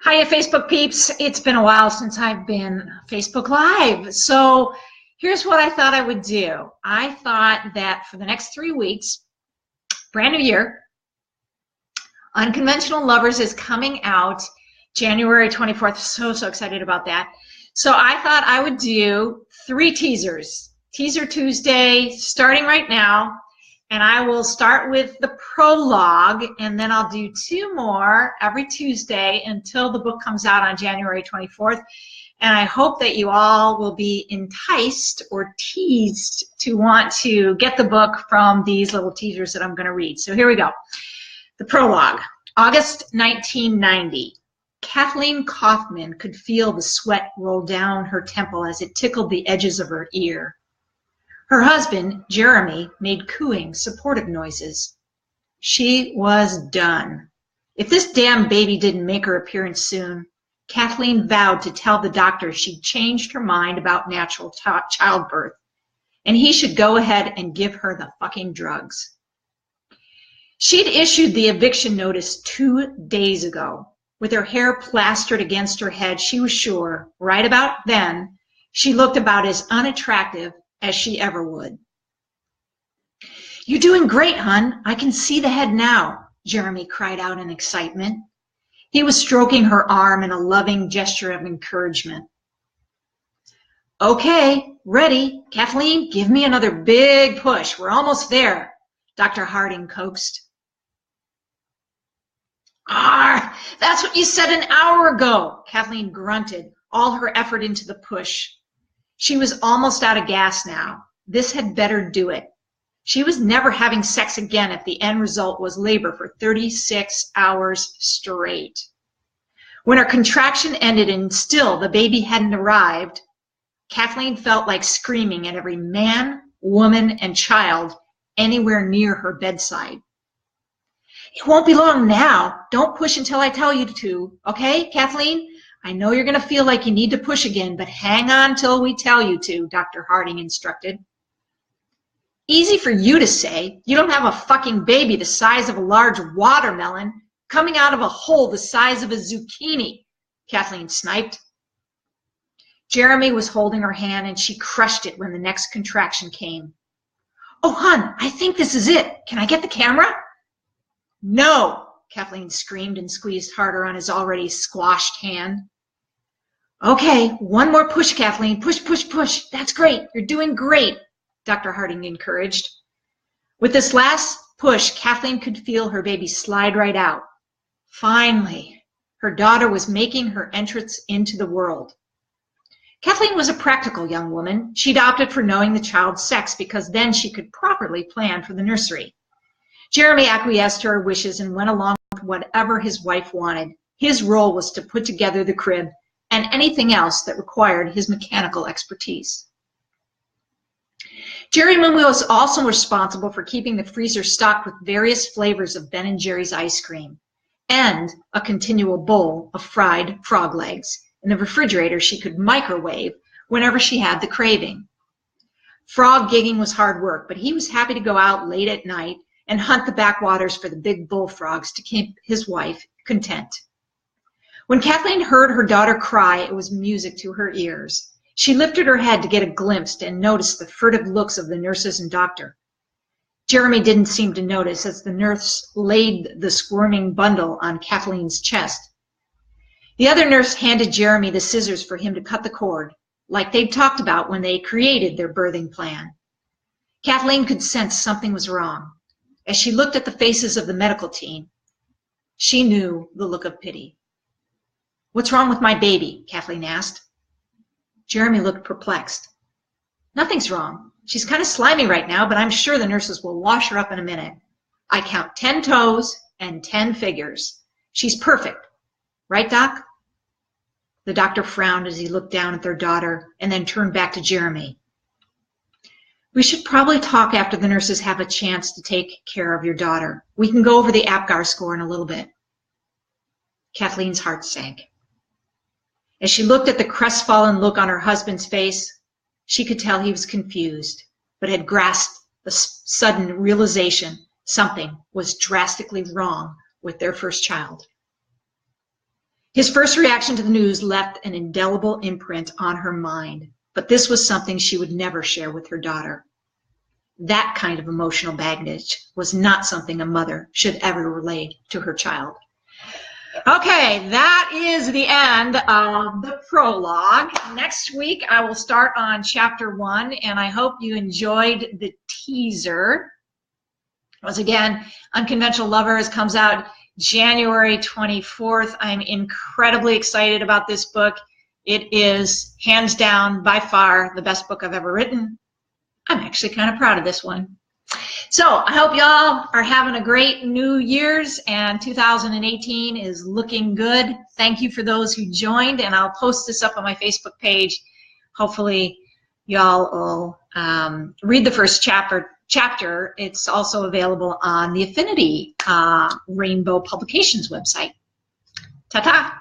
Hiya, Facebook peeps. It's been a while since I've been Facebook Live. So here's what I thought I would do. I thought that for the next 3 weeks, brand new year, Unconventional Lovers is coming out January 24th. So excited about that. So I thought I would do 3 teasers. Teaser Tuesday, starting right now. And I will start with the prologue, and then I'll do 2 more every Tuesday until the book comes out on January 24th. And I hope that you all will be enticed or teased to want to get the book from these little teasers that I'm going to read. So here we go. The prologue. August 1990. Kathleen Kaufman could feel the sweat roll down her temple as it tickled the edges of her ear. Her husband, Jeremy, made cooing, supportive noises. She was done. If this damn baby didn't make her appearance soon, Kathleen vowed to tell the doctor she'd changed her mind about natural childbirth, and he should go ahead and give her the fucking drugs. She'd issued the eviction notice 2 days ago. With her hair plastered against her head, she was sure, right about then, she looked about as unattractive as she ever would. "You're doing great, hon. I can see the head now," Jeremy cried out in excitement. He was stroking her arm in a loving gesture of encouragement. "Okay, ready. Kathleen, give me another big push. We're almost there," Dr. Harding coaxed. That's what you said an hour ago," Kathleen grunted, all her effort into the push. She was almost out of gas now. This had better do it. She was never having sex again if the end result was labor for 36 hours straight. When her contraction ended and still the baby hadn't arrived, Kathleen felt like screaming at every man, woman, and child anywhere near her bedside. "It won't be long now. Don't push until I tell you to, okay, Kathleen? I know you're going to feel like you need to push again, but hang on till we tell you to," Dr. Harding instructed. "Easy for you to say. You don't have a fucking baby the size of a large watermelon coming out of a hole the size of a zucchini," Kathleen sniped. Jeremy was holding her hand, and she crushed it when the next contraction came. "Oh, hon, I think this is it. Can I get the camera?" "No," Kathleen screamed and squeezed harder on his already squashed hand. "Okay, one more push, Kathleen. Push, push, push. That's great. You're doing great," Dr. Harding encouraged. With this last push, Kathleen could feel her baby slide right out. Finally, her daughter was making her entrance into the world. Kathleen was a practical young woman. She'd opted for knowing the child's sex because then she could properly plan for the nursery. Jeremy acquiesced to her wishes and went along with whatever his wife wanted. His role was to put together the crib and anything else that required his mechanical expertise. Jeremy was also responsible for keeping the freezer stocked with various flavors of Ben & Jerry's ice cream and a continual bowl of fried frog legs in the refrigerator she could microwave whenever she had the craving. Frog gigging was hard work, but he was happy to go out late at night and hunt the backwaters for the big bullfrogs to keep his wife content. When Kathleen heard her daughter cry, it was music to her ears. She lifted her head to get a glimpse and noticed the furtive looks of the nurses and doctor. Jeremy didn't seem to notice as the nurse laid the squirming bundle on Kathleen's chest. The other nurse handed Jeremy the scissors for him to cut the cord, like they'd talked about when they created their birthing plan. Kathleen could sense something was wrong. As she looked at the faces of the medical team, she knew the look of pity. "What's wrong with my baby?" Kathleen asked. Jeremy looked perplexed. "Nothing's wrong. She's kind of slimy right now, but I'm sure the nurses will wash her up in a minute. I count 10 toes and 10 figures. She's perfect. Right, Doc?" The doctor frowned as he looked down at their daughter and then turned back to Jeremy. "We should probably talk after the nurses have a chance to take care of your daughter. We can go over the APGAR score in a little bit." Kathleen's heart sank. As she looked at the crestfallen look on her husband's face, she could tell he was confused, but had grasped the sudden realization something was drastically wrong with their first child. His first reaction to the news left an indelible imprint on her mind, but this was something she would never share with her daughter. That kind of emotional baggage was not something a mother should ever relay to her child. Okay, that is the end of the prologue. Next week, I will start on chapter 1, and I hope you enjoyed the teaser. Once again, Unconventional Lovers comes out January 24th. I'm incredibly excited about this book. It is, hands down, by far, the best book I've ever written. I'm actually kind of proud of this one. So I hope y'all are having a great New Year's, and 2018 is looking good. Thank you for those who joined, and I'll post this up on my Facebook page. Hopefully y'all will read the first chapter. It's also available on the Affinity Rainbow Publications website. Ta-ta!